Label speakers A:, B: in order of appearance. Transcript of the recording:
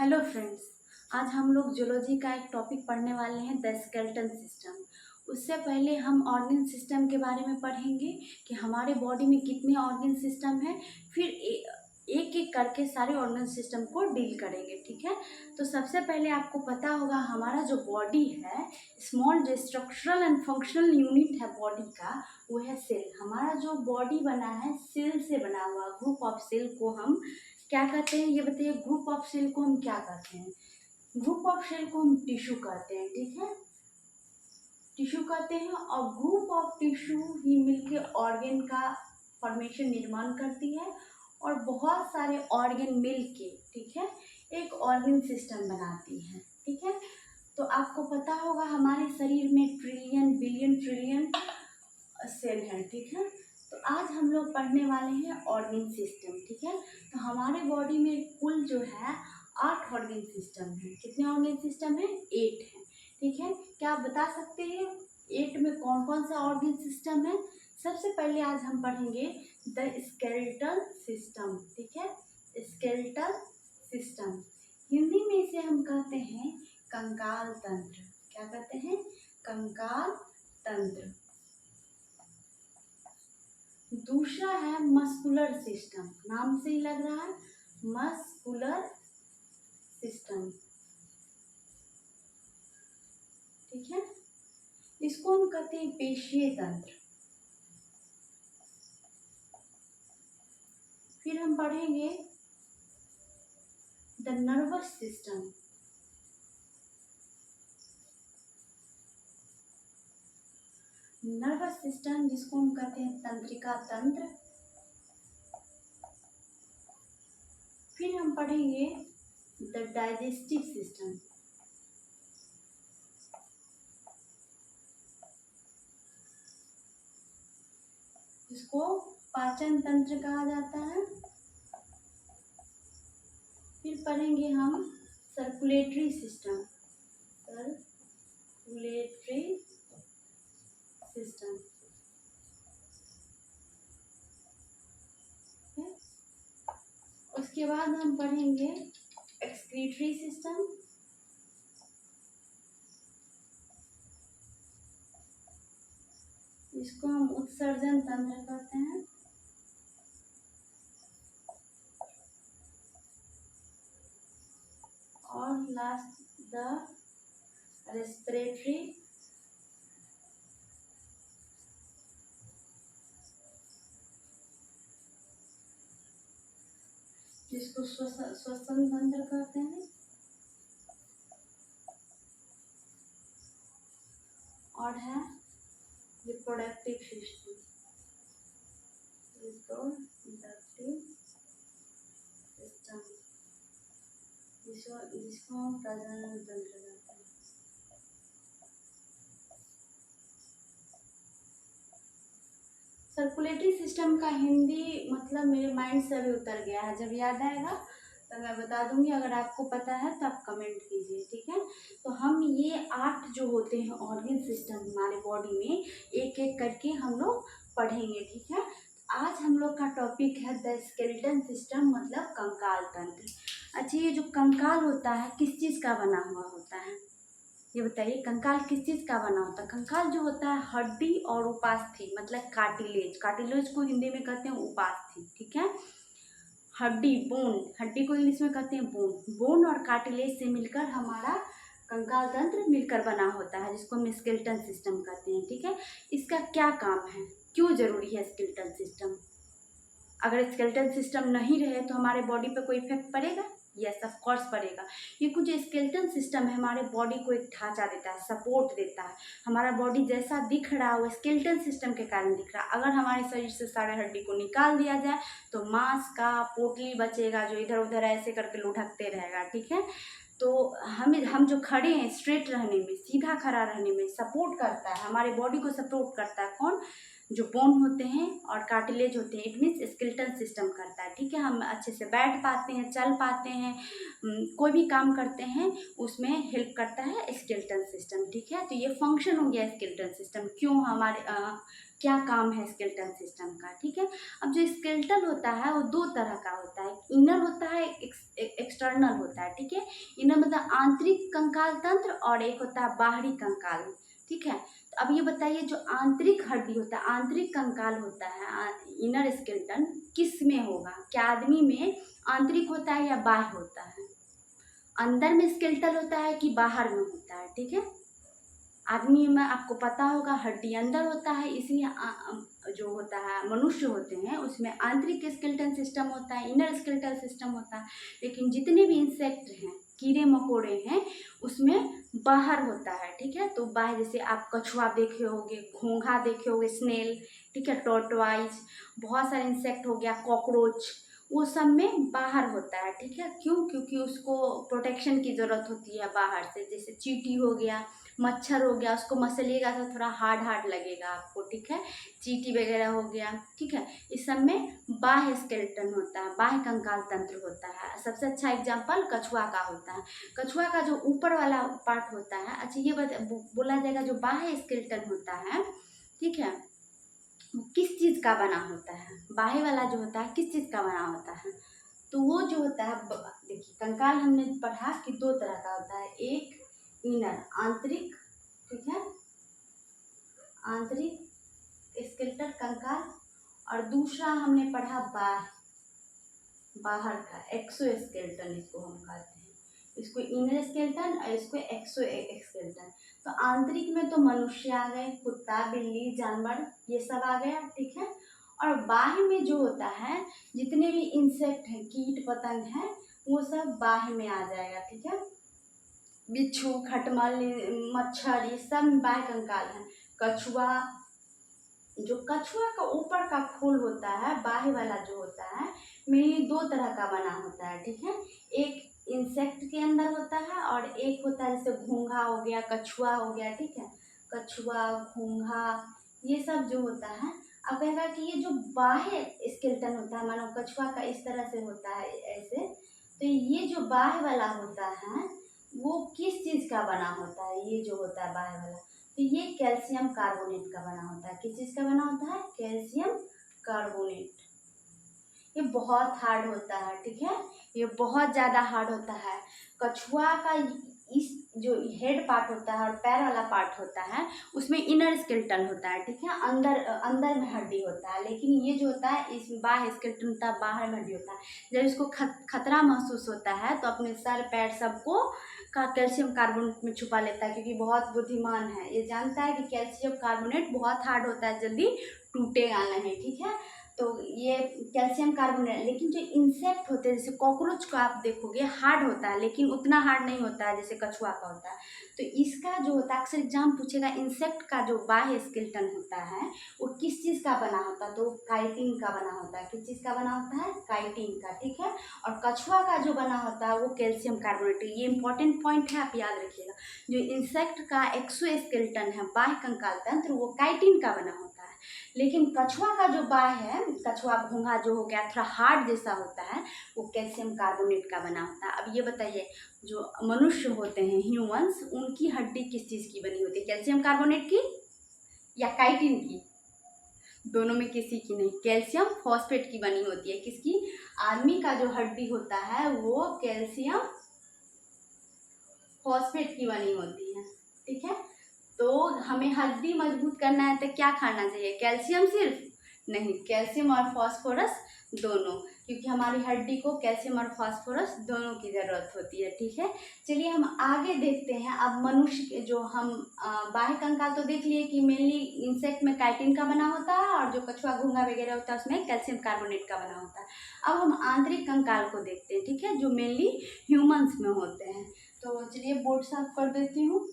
A: Hello friends. आज हम लोग जूलॉजी का एक टॉपिक पढ़ने वाले हैं, द स्केलेटन सिस्टम। उससे पहले हम ऑर्गन सिस्टम के बारे में पढ़ेंगे कि हमारे बॉडी में कितने ऑर्गन सिस्टम हैं। फिर एक एक करके सारे ऑर्गन सिस्टम को डील करेंगे, ठीक है। तो सबसे पहले आपको पता होगा हमारा जो बॉडी है, स्मॉल जो स्ट्रक्चरल एंड फंक्शनल यूनिट है बॉडी का, वो है सेल। हमारा जो बॉडी बना है सेल से बना हुआ, ग्रुप ऑफ सेल को हम क्या कहते हैं, ये बताइए। ग्रुप ऑफ सेल को हम क्या कहते हैं? ग्रुप ऑफ सेल को हम टिश्यू कहते हैं, ठीक है। टिश्यू कहते हैं और ग्रुप ऑफ टिश्यू ही मिलके ऑर्गन का फॉर्मेशन निर्माण करती है और बहुत सारे ऑर्गन मिलके, ठीक है, एक ऑर्गन सिस्टम बनाती है, ठीक है। तो आपको पता होगा हमारे शरीर में ट्रिलियन बिलियन ट्रिलियन सेल है, ठीक है। तो आज हम लोग पढ़ने वाले हैं ऑर्गन सिस्टम, ठीक है। तो हमारे बॉडी में कुल जो है 8 ऑर्गन सिस्टम है। कितने ऑर्गन सिस्टम है? 8 है, ठीक है। क्या आप बता सकते हैं 8 में कौन कौन सा ऑर्गन सिस्टम है? सबसे पहले आज हम पढ़ेंगे द स्केलेटल सिस्टम, ठीक है। स्केलेटल सिस्टम हिंदी में इसे हम कहते हैं कंकाल तंत्र। क्या कहते हैं? कंकाल तंत्र। दूसरा है मस्कुलर सिस्टम, नाम से ही लग रहा है मस्कुलर सिस्टम, ठीक है। इसको हम कहते हैं पेशीय तंत्र। फिर हम पढ़ेंगे the nervous system. Nervous system जिसको हम कहते हैं तंत्रिका तंत्र। फिर हम पढ़ेंगे द डाइजेस्टिव सिस्टम। जिसको पाचन तंत्र कहा जाता है। फिर पढ़ेंगे हम सर्कुलेटरी सिस्टम। सर्कुलेटरी सिस्टम, उसके बाद हम पढ़ेंगे एक्सक्रीटरी सिस्टम। इसको हम उत्सर्जन तंत्र कहते हैं। और लास्ट द रेस्पिरेटरी जिसको श्वसन तंत्र कहते हैं। और है रिप्रोडक्टिव सिस्टम। रिप्रोडक्टिव सिस्टम जिसको हम प्रजनन तंत्र कहते हैं। सर्कुलेटरी सिस्टम का हिंदी मतलब मेरे माइंड से अभी उतर गया है, जब याद आएगा तो मैं बता दूंगी। अगर आपको पता है तो आप कमेंट कीजिए, ठीक है। तो हम ये 8 जो होते हैं ऑर्गन सिस्टम हमारे बॉडी में, एक एक करके हम लोग पढ़ेंगे, ठीक है। आज हम लोग का टॉपिक है द स्केलेटन सिस्टम, मतलब कंकाल तंत्र। अच्छा, ये जो कंकाल होता है किस चीज़ का बना हुआ होता है? ये बताइए, कंकाल किस चीज़ का बना होता है? कंकाल जो होता है हड्डी और उपास्थि, मतलब कार्टिलेज। कार्टिलेज को हिंदी में कहते हैं उपास्थि, ठीक है। हड्डी, बोन, हड्डी को इंग्लिश में कहते हैं बोन। बोन और कार्टिलेज से मिलकर हमारा कंकाल तंत्र मिलकर बना होता है, जिसको हम स्केलेटन सिस्टम कहते हैं, ठीक है। इसका क्या काम है, क्यों जरूरी है स्केलेटन सिस्टम? अगर स्केलेटन सिस्टम नहीं रहे तो हमारे बॉडी पे कोई इफेक्ट पड़ेगा? यस, ऑफ कोर्स पड़ेगा। ये कुछ स्केलेटन सिस्टम है, हमारे बॉडी को एक ढांचा देता है, सपोर्ट देता है। हमारा बॉडी जैसा दिख रहा है वो स्केलेटन सिस्टम के कारण दिख रहा है। अगर हमारे शरीर से सारे हड्डी को निकाल दिया जाए तो मांस का पोटली बचेगा, जो इधर उधर ऐसे करके लुढ़कते रहेगा, ठीक है। तो हम जो खड़े हैं स्ट्रेट रहने में, सीधा खड़ा रहने में सपोर्ट करता है, हमारे बॉडी को सपोर्ट करता है कौन? जो बोन होते हैं और कार्टिलेज होते हैं। इट मीन्स स्केलेटन सिस्टम करता है, ठीक है। हम अच्छे से बैठ पाते हैं, चल पाते हैं, कोई भी काम करते हैं उसमें हेल्प करता है स्केलेटन सिस्टम, ठीक है। तो ये फंक्शन हो गया स्केलेटन सिस्टम। क्यों हमारे क्या काम है स्केलेटन सिस्टम का, ठीक है। अब जो स्केलेटन होता है वो 2 तरह का होता है, इनर होता है, एक्सटर्नल इंटरनल होता है, ठीक है। इनर मतलब आंतरिक कंकाल तंत्र और एक होता है बाहरी कंकाल, ठीक है। तो अब ये बताइए जो आंतरिक हड्डी होता है, आंतरिक कंकाल होता है, इनर स्केलेटन किस में होगा? क्या आदमी में आंतरिक होता है या बाह्य होता है? अंदर में स्केलेटल होता है कि बाहर में होता है, ठीक है। आदमी में आपको पता होगा हड्डी अंदर होता है, इसलिए जो होता है मनुष्य होते हैं उसमें आंतरिक स्केलेटन सिस्टम होता है, इनर स्केलेटल सिस्टम होता है। लेकिन जितने भी इंसेक्ट हैं, कीड़े मकोड़े हैं, उसमें बाहर होता है, ठीक है। तो बाहर जैसे आप कछुआ देखे होंगे, घोंघा देखे होंगे, स्नेल, ठीक है, टॉर्टवाइज, बहुत सारे इंसेक्ट हो गया, कॉकरोच, वो सब में बाहर होता है, ठीक है। क्यों? क्योंकि उसको प्रोटेक्शन की ज़रूरत होती है बाहर से। जैसे चींटी हो गया, मच्छर हो गया, उसको मसलिएगा तो थोड़ा हार्ड हार्ड लगेगा आपको, ठीक है। चींटी वगैरह हो गया, ठीक है। इस सब में बाह्य स्केलेटन होता है, बाह्य कंकाल तंत्र होता है। सबसे अच्छा एग्जाम्पल कछुआ का होता है। कछुआ का जो ऊपर वाला पार्ट होता है, अच्छा ये बोला जाएगा जो बाह्य स्केलेटन होता है, ठीक है, वो किस चीज़ का बना होता है? बाह्य वाला जो होता है किस चीज़ का बना होता है? तो वो जो होता है, देखिए कंकाल हमने पढ़ा कि दो तरह का होता है, एक इनर आंतरिक, ठीक है, आंतरिक स्केलेटल कंकाल, और दूसरा हमने पढ़ा बाहर का एक्सोस्केलेटन, इसको हम कहते हैं। इसको इनर स्केलेटन और इसको एक्सो स्केलेटन। तो आंतरिक में तो मनुष्य आ गए, कुत्ता, बिल्ली, जानवर, ये सब आ गया, ठीक है। और बाह्य में जो होता है, जितने भी इंसेक्ट हैं, कीट पतंग हैं, वो सब बाह्य में आ जाएगा, ठीक है। बिच्छू, खटमल, मच्छर, ये सब बाह्य कंकाल है। कछुआ, जो कछुआ का ऊपर का खोल होता है, बाह्य वाला जो होता है, मेनली दो तरह का बना होता है, ठीक है। एक इंसेक्ट के अंदर होता है और एक होता है जैसे घोंघा हो गया, कछुआ हो गया, ठीक है। कछुआ, घोंघा, ये सब जो होता है, अब कहेगा कि ये जो बाह्य स्केलेटन होता है, मानो कछुआ का इस तरह से होता है ऐसे, तो ये जो बाह्य वाला होता है वो किस चीज़ का बना होता है? ये जो होता है बाह्य वाला, तो ये कैल्शियम कार्बोनेट का बना होता है। किस चीज़ का बना होता है? Calcium carbonate. ये बहुत हार्ड होता है, ठीक है, ये बहुत ज़्यादा हार्ड होता है। कछुआ का इस जो हेड पार्ट होता है और पैर वाला पार्ट होता है, उसमें इनर स्केलेटन होता है, ठीक है, अंदर अंदर में हड्डी होता है। लेकिन ये जो होता है इस बाह्य स्केलेटन होता है, बाहर में हड्डी होता है। जब इसको खतरा महसूस होता है तो अपने सर पैर सबको का कैल्शियम कार्बोनेट में छुपा लेता है, क्योंकि बहुत बुद्धिमान है, ये जानता है कि कैल्शियम कार्बोनेट बहुत हार्ड होता है, जल्दी टूटेगा नहीं, ठीक है। तो ये कैल्शियम कार्बोनेट, लेकिन जो इंसेक्ट होते हैं जैसे कॉकरोच को आप देखोगे हार्ड होता है, लेकिन उतना हार्ड नहीं होता है जैसे कछुआ का होता है। तो इसका जो होता है, अक्सर एग्जाम पूछेगा, इंसेक्ट का जो बाह्य स्केलेटन होता है वो किस चीज़ का बना होता है? तो काइटिन का बना होता है। किस चीज़ का बना होता है? काइटिन का, ठीक है। और कछुआ का जो बना होता है वो कैल्शियम कार्बोनेट। ये इंपॉर्टेंट पॉइंट है, आप याद रखिएगा। जो इंसेक्ट का एक्सोस्केलेटन है, बाह्य कंकाल तंत्र, वो काइटिन का बना होता है। लेकिन कछुआ का जो बाह्य है, कछुआ, घोंघा जो हो गया, थोड़ा हार्ड जैसा होता है, वो कैल्शियम कार्बोनेट का बना होता है। अब ये बताइए, जो मनुष्य होते हैं, ह्यूमंस, उनकी हड्डी किस चीज़ की बनी होती है? कैल्शियम कार्बोनेट की या काइटिन की? दोनों में किसी की नहीं, कैल्शियम फॉस्फेट की बनी होती है। किसकी? आदमी का जो हड्डी होता है वो कैल्शियम फॉस्फेट की बनी होती है, ठीक है। तो हमें हड्डी मजबूत करना है तो क्या खाना चाहिए? कैल्शियम सिर्फ नहीं, कैल्शियम और फास्फोरस दोनों, क्योंकि हमारी हड्डी को कैल्शियम और फास्फोरस दोनों की ज़रूरत होती है, ठीक है। चलिए हम आगे देखते हैं। अब मनुष्य जो हम बाह्य कंकाल तो देख लिए कि मेनली इंसेक्ट में काइटिन का बना होता है, और जो कछुआ, घोंघा वगैरह होता है उसमें कैल्शियम कार्बोनेट का बना होता है। अब हम आंतरिक कंकाल को देखते हैं, ठीक है, जो मेनली ह्यूमंस में होते हैं। तो चलिए बोर्ड साफ कर देती हूँ।